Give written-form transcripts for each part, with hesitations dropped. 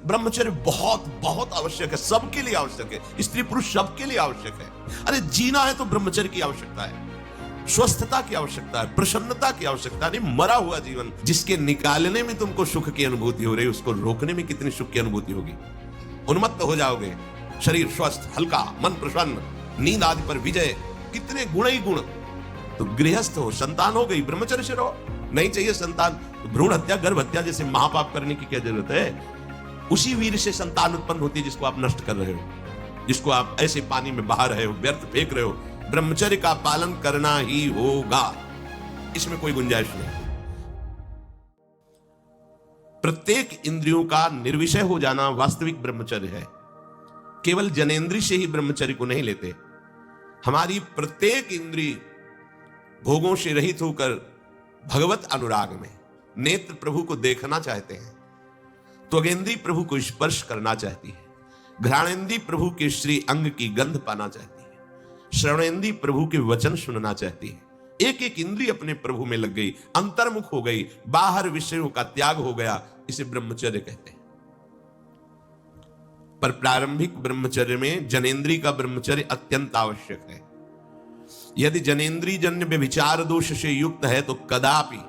ब्रह्मचर्य बहुत बहुत आवश्यक है, सबके लिए आवश्यक है, स्त्री पुरुष सबके लिए आवश्यक है। अरे जीना है तो ब्रह्मचर्य की आवश्यकता है, स्वस्थता की आवश्यकता है, प्रसन्नता की आवश्यकता नहीं। मरा हुआ जीवन जिसके निकालने में तुमको सुख की अनुभूति हो रही, उसको रोकने में कितनी सुख की अनुभूति होगी। उन्मत्त हो जाओगे, शरीर स्वस्थ, हल्का, मन प्रसन्न, नींद आदि पर विजय, कितने गुण ही गुण। तो गृहस्थ हो, संतान हो गई, ब्रह्मचर्य से रहो। नहीं चाहिए संतान तो भ्रूण हत्या, गर्भ हत्या जैसे महापाप करने की क्या जरूरत है। उसी वीर से संतान उत्पन्न होती है जिसको आप नष्ट कर रहे हो, जिसको आप ऐसे पानी में बहा रहे हो, व्यर्थ फेंक रहे हो। ब्रह्मचर्य का पालन करना ही होगा, इसमें कोई गुंजाइश नहीं। प्रत्येक इंद्रियों का निर्विषय हो जाना वास्तविक ब्रह्मचर्य है। केवल जनेंद्रिय से ही ब्रह्मचर्य को नहीं लेते। हमारी प्रत्येक इंद्रिय भोगों से रहित होकर भगवत अनुराग में, नेत्र प्रभु को देखना चाहते हैं, त्वगेंद्री प्रभु को स्पर्श करना चाहती है, घ्राणेंद्री प्रभु के श्री अंग की गंध पाना चाहती है, श्रवणेंद्री प्रभु के वचन सुनना चाहती है। एक एक इंद्रिय अपने प्रभु में लग गई, अंतर्मुख हो गई, बाहर विषयों का त्याग हो गया। इसे ब्रह्मचर्य कहते हैं। पर प्रारंभिक ब्रह्मचर्य में जनेंद्रिय का ब्रह्मचर्य अत्यंत आवश्यक है। यदि जनेंद्रिय जन्य व्यभिचार दोष से युक्त है तो कदापि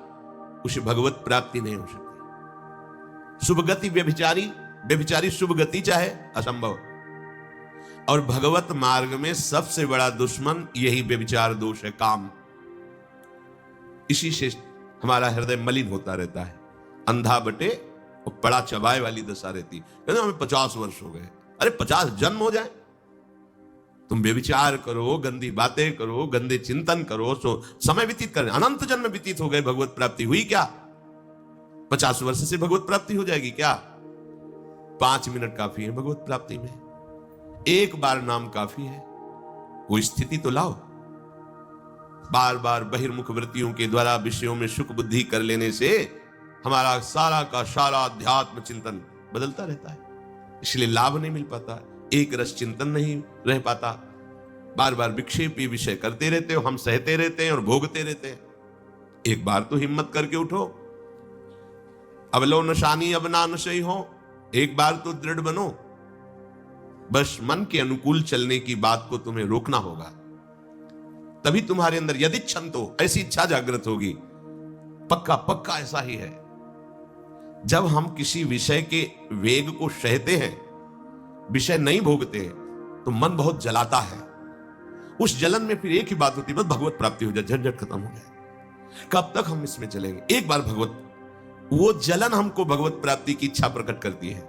उसे भगवत प्राप्ति नहीं हो सकती। शुभ गति व्यभिचारी शुभ गति चाहे, असंभव। और भगवत मार्ग में सबसे बड़ा दुश्मन यही व्यभिचार दोष है, काम। इसी से हमारा हृदय मलिन होता रहता है, अंधा बटे और बड़ा चबाए वाली दशा रहती। कहते हमें 50 वर्ष हो गए। अरे 50 जन्म हो जाए, तुम व्यभिचार करो, गंदी बातें करो, गंदे चिंतन करो, सो समय व्यतीत करें। अनंत जन्म व्यतीत हो गए, भगवत प्राप्ति हुई क्या? 50 वर्ष से भगवत प्राप्ति हो जाएगी क्या? 5 मिनट काफी है भगवत प्राप्ति में, एक बार नाम काफी है। वो स्थिति तो लाओ। बार बार बहिर्मुख वृत्तियों के द्वारा विषयों में सुख बुद्धि कर लेने से हमारा सारा का सारा अध्यात्म चिंतन बदलता रहता है, इसलिए लाभ नहीं मिल पाता, एक रस चिंतन नहीं रह पाता। बार बार विक्षेपी विषय करते रहते हो, हम सहते रहते हैं और भोगते रहते हैं। एक बार तो हिम्मत करके उठो, अवलो नशानी अब ना नशई हो, एक बार तो दृढ़ बनो। बस मन के अनुकूल चलने की बात को तुम्हें रोकना होगा, तभी तुम्हारे अंदर यदि क्षंतो ऐसी इच्छा जागृत होगी। पक्का पक्का ऐसा ही है। जब हम किसी विषय के वेग को सहते हैं, विषय नहीं भोगते हैं, तो मन बहुत जलाता है। उस जलन में फिर एक ही बात होती है, बस भगवत प्राप्ति हो जाए, झंझट खत्म हो जाए। कब तक हम इसमें चलेंगे? एक बार भगवत, वो जलन हमको भगवत प्राप्ति की इच्छा प्रकट करती है।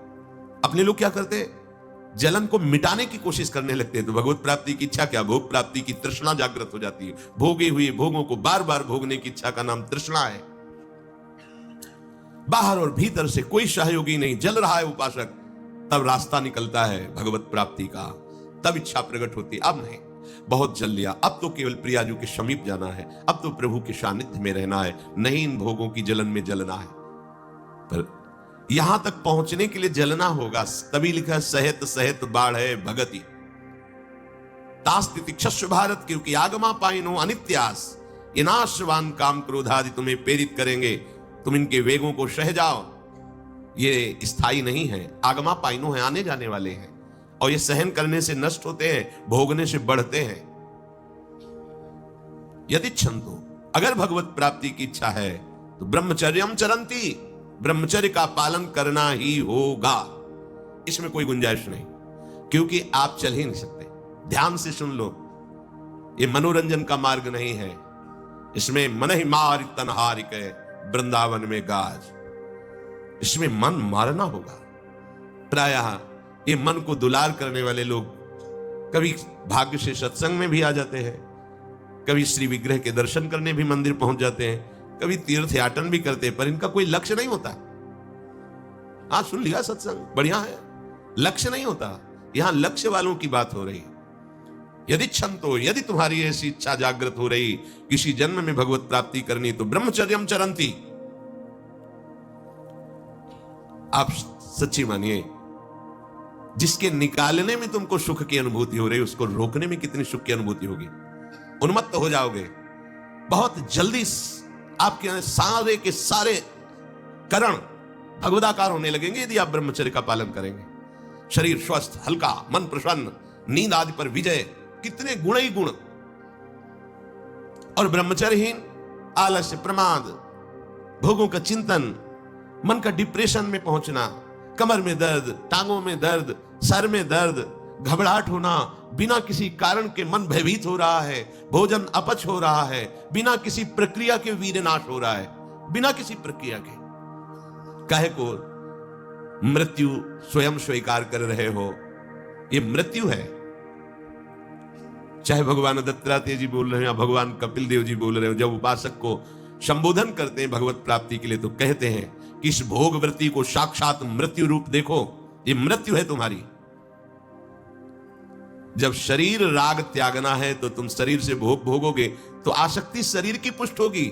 अपने लोग क्या करते हैं? जलन को मिटाने की कोशिश करने लगते हैं। तो भगवत प्राप्ति की इच्छा क्या? भोग प्राप्ति की तृष्णा जागृत हो जाती है। भोगे हुए भोगों को बार बार भोगने की इच्छा का नाम तृष्णा है। बाहर और भीतर से कोई सहयोगी नहीं, जल रहा है उपासक, तब रास्ता निकलता है भगवत प्राप्ति का, तब इच्छा प्रकट होती है। अब नहीं, बहुत जल लिया, अब तो केवल प्रियाजू के समीप जाना है, अब तो प्रभु के सानिध्य में रहना है, नहीं इन भोगों की जलन में जलना है। पर यहां तक पहुंचने के लिए जलना होगा, तभी लिखा है सहित सहित बाढ़ है भगति तास्ति क्षस्व भारत, क्योंकि आगमा पाइनो अनित्यास, ये नाशवान काम क्रोध आदि तुम्हें प्रेरित करेंगे। तुम इनके वेगों को सह जाओ, ये स्थायी नहीं है। आगमा पाइनो है, आने जाने वाले हैं, और ये सहन करने से नष्ट होते हैं, भोगने से बढ़ते हैं। यदि क्षंतो, अगर भगवत प्राप्ति की इच्छा है तो ब्रह्मचर्यम चरंती, ब्रह्मचर्य का पालन करना ही होगा, इसमें कोई गुंजाइश नहीं, क्योंकि आप चल ही नहीं सकते। ध्यान से सुन लो, ये मनोरंजन का मार्ग नहीं है। इसमें मन ही मार तनहारिक वृंदावन में गाज, इसमें मन मारना होगा। प्रायः ये मन को दुलार करने वाले लोग कभी भाग्य से सत्संग में भी आ जाते हैं, कभी श्री विग्रह के दर्शन करने भी मंदिर पहुंच जाते हैं, कभी तीर्थ याटन भी करते हैं, पर इनका कोई लक्ष्य नहीं होता। हाँ, सुन लिया सत्संग, बढ़िया है, लक्ष्य नहीं होता। यहां लक्ष्य वालों की बात हो रही। यदि क्षंतो, यदि तुम्हारी ऐसी इच्छा जागृत हो रही किसी जन्म में भगवत प्राप्ति करनी, तो ब्रह्मचर्यम चरंती, आप सच्ची मानिए, जिसके निकालने में तुमको सुख की अनुभूति हो रही, उसको रोकने में कितनी सुख की अनुभूति होगी। उन्मत्त हो जाओगे बहुत जल्दी। आपके सारे के सारे करण भगवदाकार होने लगेंगे यदि आप ब्रह्मचर्य का पालन करेंगे। शरीर स्वस्थ, हल्का, मन प्रसन्न, नींद आदि पर विजय, कितने गुण ही गुण। और ब्रह्मचर्यहीन आलस्य, प्रमाद, भोगों का चिंतन, मन का डिप्रेशन में पहुंचना, कमर में दर्द, टांगों में दर्द, सर में दर्द, घबराहट होना, बिना किसी कारण के मन भयभीत हो रहा है, भोजन अपच हो रहा है, बिना किसी प्रक्रिया के वीरनाश हो रहा है, बिना किसी प्रक्रिया के। काहे को मृत्यु स्वयं स्वीकार कर रहे हो, ये मृत्यु है। चाहे भगवान दत्तात्रेय जी बोल रहे हैं या भगवान कपिल देव जी बोल रहे हो, जब उपासक को संबोधन करते हैं भगवत प्राप्ति के लिए तो कहते हैं कि इस भोग वृत्ति को साक्षात मृत्यु रूप देखो, ये मृत्यु है तुम्हारी। जब शरीर राग त्यागना है तो तुम शरीर से भोग भोगोगे तो आसक्ति शरीर की पुष्ट होगी,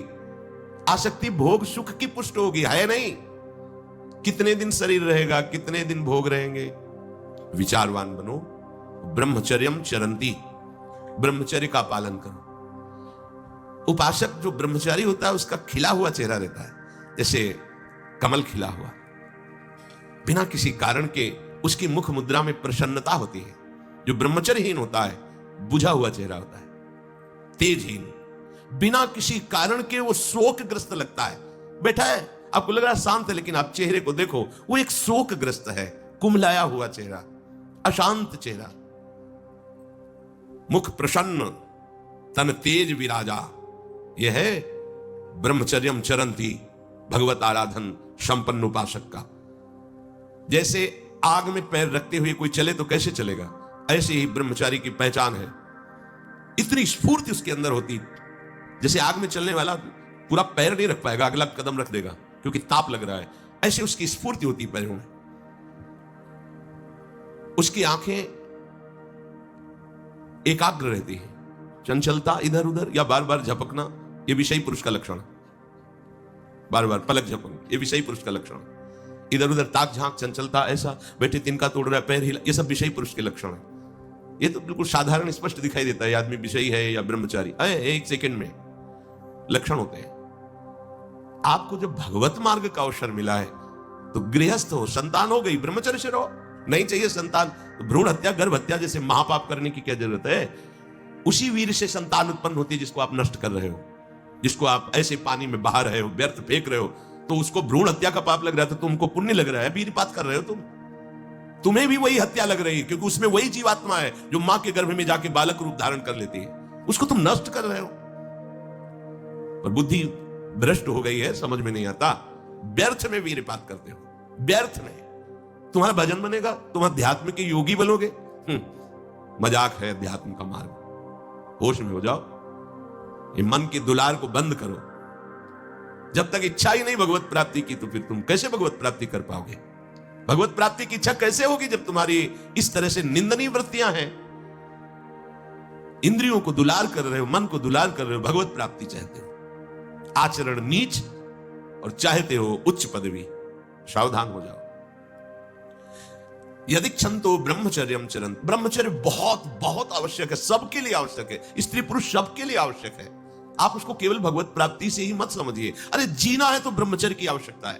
आसक्ति भोग सुख की पुष्ट होगी, है नहीं। कितने दिन शरीर रहेगा, कितने दिन भोग रहेंगे। विचारवान बनो, ब्रह्मचर्यम चरंती, ब्रह्मचर्य का पालन करो। उपासक जो ब्रह्मचारी होता है उसका खिला हुआ चेहरा रहता है, जैसे कमल खिला हुआ, बिना किसी कारण के उसकी मुख मुद्रा में प्रसन्नता होती है। जो ब्रह्मचर्यहीन होता है बुझा हुआ चेहरा होता है, तेजहीन, बिना किसी कारण के वो शोकग्रस्त लगता है। बैठा है, आपको लग रहा है शांत है, लेकिन आप चेहरे को देखो, वो एक शोकग्रस्त है, कुम्हलाया हुआ चेहरा, अशांत चेहरा, मुख प्रसन्न, तन तेज विराजा। यह है ब्रह्मचर्यम चरंती, भगवत आराधन संपन्न उपासक का। जैसे आग में पैर रखते हुए कोई चले तो कैसे चलेगा, ऐसे ही ब्रह्मचारी की पहचान है। इतनी स्फूर्ति उसके अंदर होती, जैसे आग में चलने वाला पूरा पैर नहीं रख पाएगा, अगला कदम रख देगा क्योंकि ताप लग रहा है, ऐसे उसकी स्फूर्ति होती पैरों में। उसकी आंखें एकाग्र रहती है, चंचलता इधर उधर या बार बार झपकना ये विषयी पुरुष का लक्षण है। बार बार पलक झपकना ये विषयी पुरुष का लक्षण है। इधर उधर ताक झांक, चंचलता, ऐसा बैठे तिनका तोड़ रहा है, पैर हिला, ये सब विषयी पुरुष के लक्षण है। ये तो बिल्कुल साधारण स्पष्ट दिखाई देता है आदमी विषयी है या ब्रह्मचारी, एक सेकंड में लक्षण होते हैं। आपको जब भगवत मार्ग का अवसर मिला है तो गृहस्थ हो, संतान हो गई, ब्रह्मचर्य से रहो। नहीं चाहिए संतान तो भ्रूण हत्या, गर्भ हत्या जैसे महापाप करने की क्या जरूरत है। उसी वीर से संतान उत्पन्न होती है जिसको आप नष्ट कर रहे हो, जिसको आप ऐसे पानी में बहा रहे हो, व्यर्थ फेंक रहे हो, तो उसको भ्रूण हत्या का पाप लग रहा है, तो तुमको पुण्य लग रहा है, वीरपात कर रहे हो तुम्हें भी वही हत्या लग रही है, क्योंकि उसमें वही जीवात्मा है जो मां के गर्भ में जाके बालक रूप धारण कर लेती है, उसको तुम नष्ट कर रहे हो। पर बुद्धि भ्रष्ट हो गई है, समझ में नहीं आता, व्यर्थ में वीरपात करते हो, व्यर्थ में। तुम्हारा भजन बनेगा, तुम अध्यात्म के योगी बनोगे, मजाक है अध्यात्म का मार्ग। होश में हो जाओ, ये मन के दुलार को बंद करो। जब तक इच्छा ही नहीं भगवत प्राप्ति की तो फिर तुम कैसे भगवत प्राप्ति कर पाओगे। भगवत प्राप्ति की इच्छा कैसे होगी जब तुम्हारी इस तरह से निंदनीय वृत्तियां हैं। इंद्रियों को दुलार कर रहे हो, मन को दुलार कर रहे हो, भगवत प्राप्ति चाहते हो, आचरण नीच और चाहते हो उच्च पदवी। सावधान हो जाओ। यदि क्षंतो ब्रह्मचर्यम चरंत, ब्रह्मचर्य बहुत बहुत आवश्यक है, सबके लिए आवश्यक है, स्त्री पुरुष सबके लिए आवश्यक है। आप उसको केवल भगवत प्राप्ति से ही मत समझिए। अरे जीना है तो ब्रह्मचर्य की आवश्यकता है,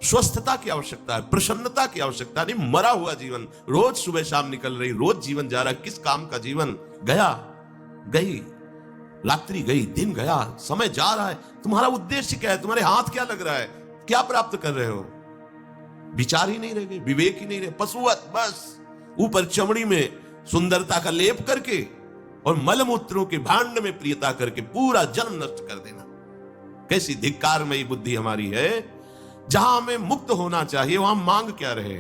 स्वस्थता की आवश्यकता है, प्रसन्नता की आवश्यकता नहीं। मरा हुआ जीवन, रोज सुबह शाम निकल रही, रोज जीवन जा रहा है, किस काम का जीवन, गया गई, रात्रि गई, दिन गया, समय जा रहा है। तुम्हारा उद्देश्य क्या है, तुम्हारे हाथ क्या लग रहा है, क्या प्राप्त कर रहे हो। विचार ही नहीं रह गए, विवेक ही नहीं रहे, पशुवत बस ऊपर चमड़ी में सुंदरता का लेप करके और मलमूत्रों के भांड में प्रियता करके पूरा जन्म नष्ट कर देना। कैसी धिक्कारमयी बुद्धि हमारी है। जहां हमें मुक्त होना चाहिए वहां मांग क्या रहे।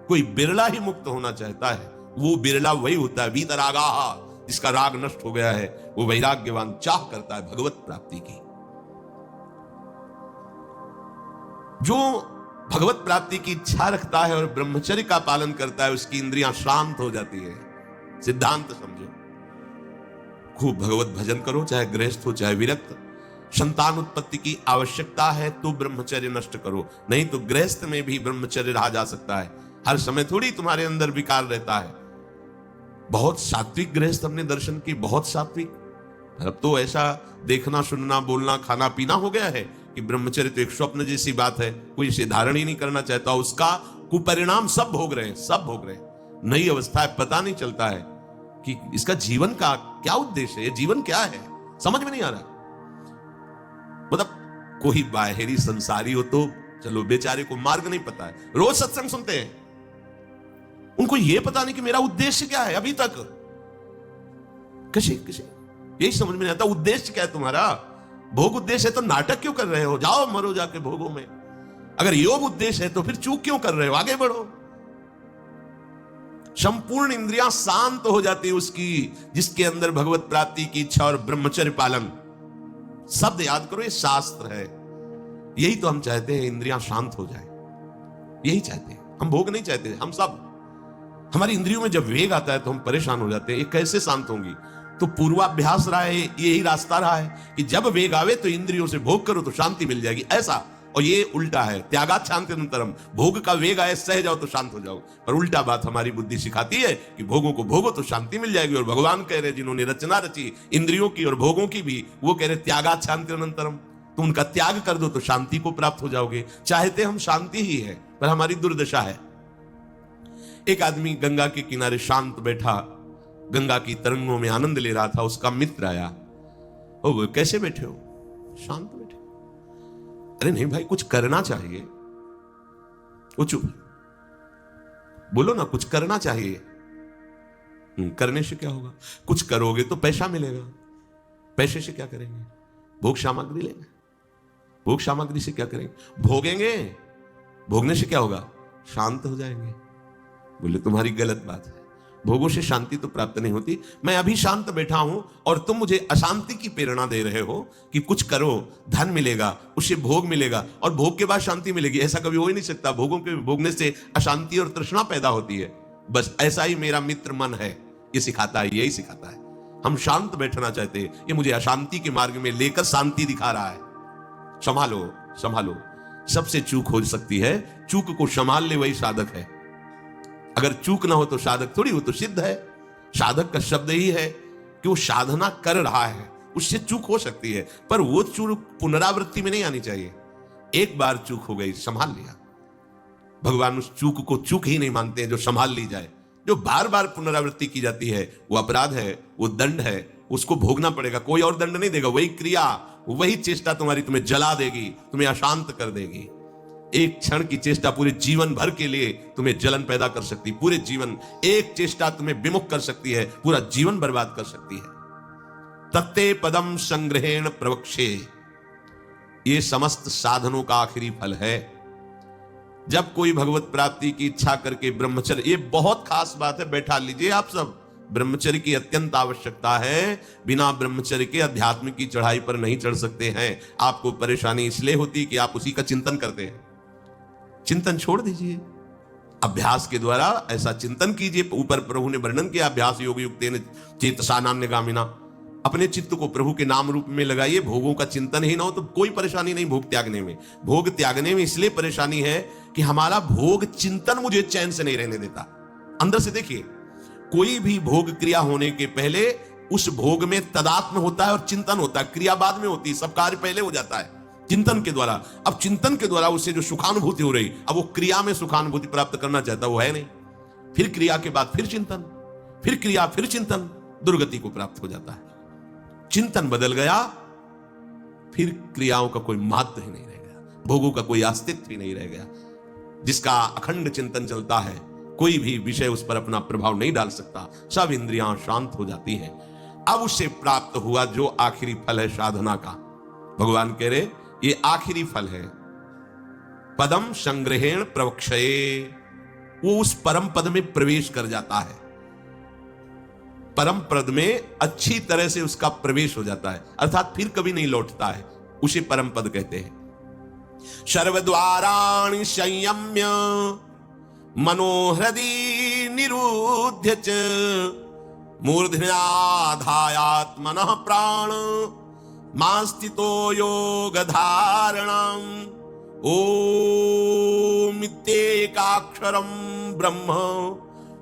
कोई बिरला ही मुक्त होना चाहता है, वो बिरला वही होता है वीतरागा, जिसका राग नष्ट हो गया है, वो वैराग्यवान चाह करता है भगवत प्राप्ति की। जो भगवत प्राप्ति की इच्छा रखता है और ब्रह्मचर्य का पालन करता है, उसकी इंद्रियां शांत हो जाती है। सिद्धांत समझो, खूब भगवत भजन करो, चाहे गृहस्थ हो चाहे विरक्त। संतान उत्पत्ति की आवश्यकता है तो ब्रह्मचर्य नष्ट करो, नहीं तो गृहस्थ में भी ब्रह्मचर्य रहा जा सकता है। हर समय थोड़ी तुम्हारे अंदर विकार रहता है। बहुत सात्विक गृहस्थ हमने दर्शन की, बहुत सात्विक। अब तो ऐसा देखना सुनना बोलना खाना पीना हो गया है, कि ब्रह्मचर्य तो एक स्वप्न जैसी बात है, कोई इसे धारण ही नहीं करना चाहता, उसका कुपरिणाम सब भोग रहे हैं, सब भोग रहे हैं। नई अवस्था है, पता नहीं चलता है कि इसका जीवन का क्या उद्देश्य है, जीवन क्या है, समझ में नहीं आ रहा। मतलब कोई बाहरी संसारी हो तो चलो, बेचारे को मार्ग नहीं पता है, रोज सत्संग सुनते हैं, उनको यह पता नहीं कि मेरा उद्देश्य क्या है। अभी तक किसी यही समझ में नहीं आता, उद्देश्य क्या है तुम्हारा। भोग उद्देश्य है तो नाटक क्यों कर रहे हो, जाओ मरो जाके भोगों में। अगर योग उद्देश्य है तो फिर चूक क्यों कर रहे हो, आगे बढ़ो। संपूर्ण इंद्रियां शांत हो जाती है उसकी जिसके अंदर भगवत प्राप्ति की इच्छा और ब्रह्मचर्य पालन। शब्द याद करो, ये शास्त्र है। यही तो हम चाहते हैं, इंद्रियां शांत हो जाए, यही चाहते हैं हम। भोग नहीं चाहते हम सब। हमारी इंद्रियों में जब वेग आता है तो हम परेशान हो जाते हैं, ये कैसे शांत होंगी। तो पूर्वाभ्यास रहा है, यही रास्ता रहा है कि जब वेग आवे तो इंद्रियों से भोग करो तो शांति मिल जाएगी, ऐसा। और ये उल्टा है, त्यागात शांति अनंतरम। भोग का वेग आए, सह जाओ तो शांत हो जाओ। पर उल्टा बात हमारी बुद्धि सिखाती है कि भोगों को भोगो तो शांति मिल जाएगी। और भगवान कह रहे जिन्होंने रचना रची इंद्रियों की और भोगों की भी, वो कह रहे त्यागात शांति अनंतरम। तो उनका त्याग कर दो तो शांति को प्राप्त हो जाओगे। चाहते हम शांति ही है, पर हमारी दुर्दशा है। एक आदमी गंगा के किनारे शांत बैठा, गंगा की तरंगों में आनंद ले रहा था। उसका मित्र आया, ओ कैसे बैठे हो, शांत बैठे। अरे नहीं भाई, कुछ करना चाहिए। वो चुप, बोलो ना, कुछ करना चाहिए। करने से क्या होगा, कुछ करोगे तो पैसा मिलेगा। पैसे से क्या करेंगे, भोग सामग्री लेंगे। भोग सामग्री से क्या करेंगे, भोगेंगे। भोगने से क्या होगा, शांत हो जाएंगे। बोले तुम्हारी गलत बात है, भोगों से शांति तो प्राप्त नहीं होती। मैं अभी शांत बैठा हूं और तुम मुझे अशांति की प्रेरणा दे रहे हो कि कुछ करो, धन मिलेगा, उससे भोग मिलेगा और भोग के बाद शांति मिलेगी। ऐसा कभी हो ही नहीं सकता। भोगों के भोगने से अशांति और तृष्णा पैदा होती है। बस ऐसा ही मेरा मित्र मन है, ये सिखाता है, यही सिखाता है। हम शांत बैठना चाहते हैं, ये मुझे अशांति के मार्ग में लेकर शांति दिखा रहा है। संभालो संभालो, सबसे चूक हो सकती है, चूक को संभाल ले वही साधक है। अगर चूक ना हो तो साधक थोड़ी, वो तो सिद्ध है। साधक का शब्द ही है कि वो साधना कर रहा है, उससे चूक हो सकती है, पर वो चूक पुनरावृत्ति में नहीं आनी चाहिए। एक बार चूक हो गई, संभाल लिया। भगवान उस चूक को चूक ही नहीं मानते हैं जो संभाल ली जाए। जो बार बार पुनरावृत्ति की जाती है वो अपराध है, वो दंड है, उसको भोगना पड़ेगा। कोई और दंड नहीं देगा, वही क्रिया, वही चेष्टा तुम्हारी तुम्हें जला देगी, तुम्हें अशांत कर देगी। एक क्षण की चेष्टा पूरे जीवन भर के लिए तुम्हें जलन पैदा कर सकती है। पूरे जीवन एक चेष्टा तुम्हें विमुख कर सकती है, पूरा जीवन बर्बाद कर सकती है। तत्ते पदम संग्रहेण प्रवक्षे, ये समस्त साधनों का आखिरी फल है। जब कोई भगवत प्राप्ति की इच्छा करके ब्रह्मचर्य, ये बहुत खास बात है, बैठा लीजिए आप सब। ब्रह्मचर्य की अत्यंत आवश्यकता है। बिना ब्रह्मचर्य के अध्यात्म की चढ़ाई पर नहीं चढ़ सकते हैं। आपको परेशानी इसलिए होती है कि आप उसी का चिंतन करते हैं। चिंतन छोड़ दीजिए, अभ्यास के द्वारा ऐसा चिंतन कीजिए। ऊपर प्रभु ने वर्णन किया, अभ्यास योग युक्तेन चेतसा नान्यगामिना। अपने चित्त को प्रभु के नाम रूप में लगाइए। भोगों का चिंतन ही ना हो तो कोई परेशानी नहीं भोग त्यागने में। भोग त्यागने में इसलिए परेशानी है कि हमारा भोग चिंतन मुझे चैन से नहीं रहने देता। अंदर से देखिए, कोई भी भोग क्रिया होने के पहले उस भोग में तदात्म होता है और चिंतन होता है। क्रिया बाद में होती है, सब कार्य पहले हो जाता है चिंतन के द्वारा। अब चिंतन के द्वारा उससे जो सुखानुभूति हो रही, अब वो क्रिया में सुखानुभूति प्राप्त करना चाहता, वो है नहीं। फिर क्रिया के बाद फिर चिंतन, फिर क्रिया, फिर चिंतन, दुर्गति को प्राप्त हो जाता है। चिंतन बदल गया, फिर क्रियाओं का कोई महत्व ही नहीं रह गया, भोगों का कोई अस्तित्व ही नहीं रह गया। जिसका अखंड चिंतन चलता है, कोई भी विषय उस पर अपना प्रभाव नहीं डाल सकता, सब इंद्रियां शांत हो जाती हैं। अब उससे प्राप्त हुआ जो आखिरी फल है साधना का, भगवान कह रहे ये आखिरी फल है। पदम संग्रहेण प्रवक्षये, वो उस परम पद में प्रवेश कर जाता है। परम पद में अच्छी तरह से उसका प्रवेश हो जाता है, अर्थात फिर कभी नहीं लौटता है। उसे परम पद कहते हैं। सर्वद्वाराणि संयम्य मनोहृदि निरुध्य च मूर्धन्याधायात्मनः प्राण मास्थितो योग धारणम ओमित्येकाक्षरम ब्रह्म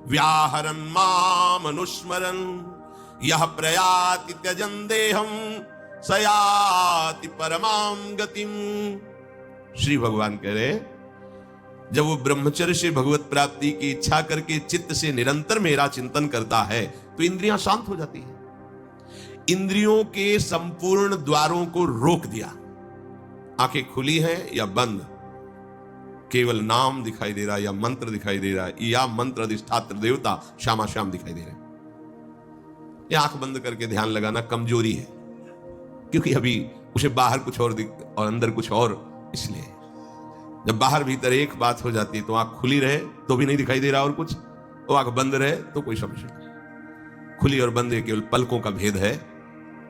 व्याहरन् मामनुस्मरन् यः प्रयाति त्यजन् देहं सयाति परमाम गतिम। श्री भगवान कह रहे, जब वो ब्रह्मचर्य से भगवत प्राप्ति की इच्छा करके चित्त से निरंतर मेरा चिंतन करता है तो इंद्रियां शांत हो जाती हैं। इंद्रियों के संपूर्ण द्वारों को रोक दिया। आंखें खुली हैं या बंद, केवल नाम दिखाई दे रहा है या मंत्र दिखाई दे रहा है, या मंत्र अधिष्ठात्र देवता श्यामा श्याम दिखाई दे रहे हैं। ये आंख बंद करके ध्यान लगाना कमजोरी है, क्योंकि अभी उसे बाहर कुछ और और अंदर कुछ और। इसलिए जब बाहर भीतर एक बात हो जाती है तो आंख खुली रहे तो भी नहीं दिखाई दे रहा और कुछ, तो आंख बंद रहे तो कोई समस्या नहीं। खुली और बंद केवल पलकों का भेद है।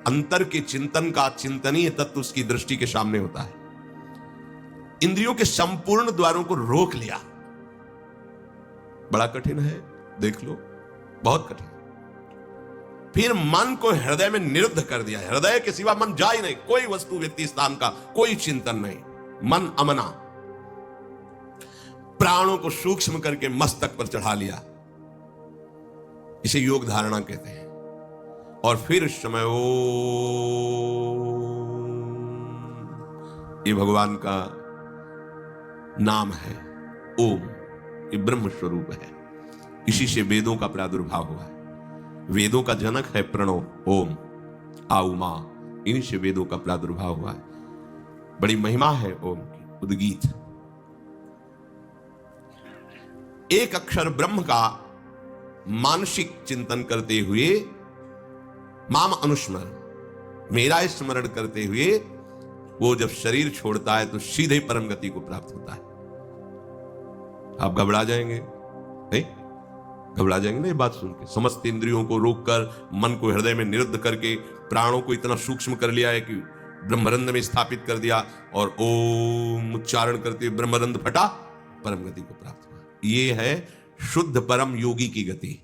अंतर के चिंतन का चिंतनीय तत्व उसकी दृष्टि के सामने होता है। इंद्रियों के संपूर्ण द्वारों को रोक लिया। बड़ा कठिन है, देख लो, बहुत कठिन। फिर मन को हृदय में निरुद्ध कर दिया। हृदय के सिवा मन जा ही नहीं, कोई वस्तु व्यक्ति स्थान का कोई चिंतन नहीं, मन अमना। प्राणों को सूक्ष्म करके मस्तक पर चढ़ा लिया, इसे योग धारणा कहते हैं। और फिर उस समय ये भगवान का नाम है ओम, ये ब्रह्म स्वरूप है। इसी से वेदों का प्रादुर्भाव हुआ है। वेदों का जनक है प्रणव ओम, आउमा, इन्हीं से वेदों का प्रादुर्भाव हुआ है। बड़ी महिमा है ओम की, उद्गीत। एक अक्षर ब्रह्म का मानसिक चिंतन करते हुए, माम अनुस्मर, मेरा स्मरण करते हुए वो जब शरीर छोड़ता है तो सीधे परम गति को प्राप्त होता है। आप घबरा जाएंगे, नहीं घबरा जाएंगे ना ये बात सुन के। समस्त इंद्रियों को रोककर, मन को हृदय में निरुद्ध करके, प्राणों को इतना सूक्ष्म कर लिया है कि ब्रह्मरंध में स्थापित कर दिया, और ओम उच्चारण करते हुए ब्रह्मरंध फटा, परम गति को प्राप्त हुआ। ये है शुद्ध परम योगी की गति।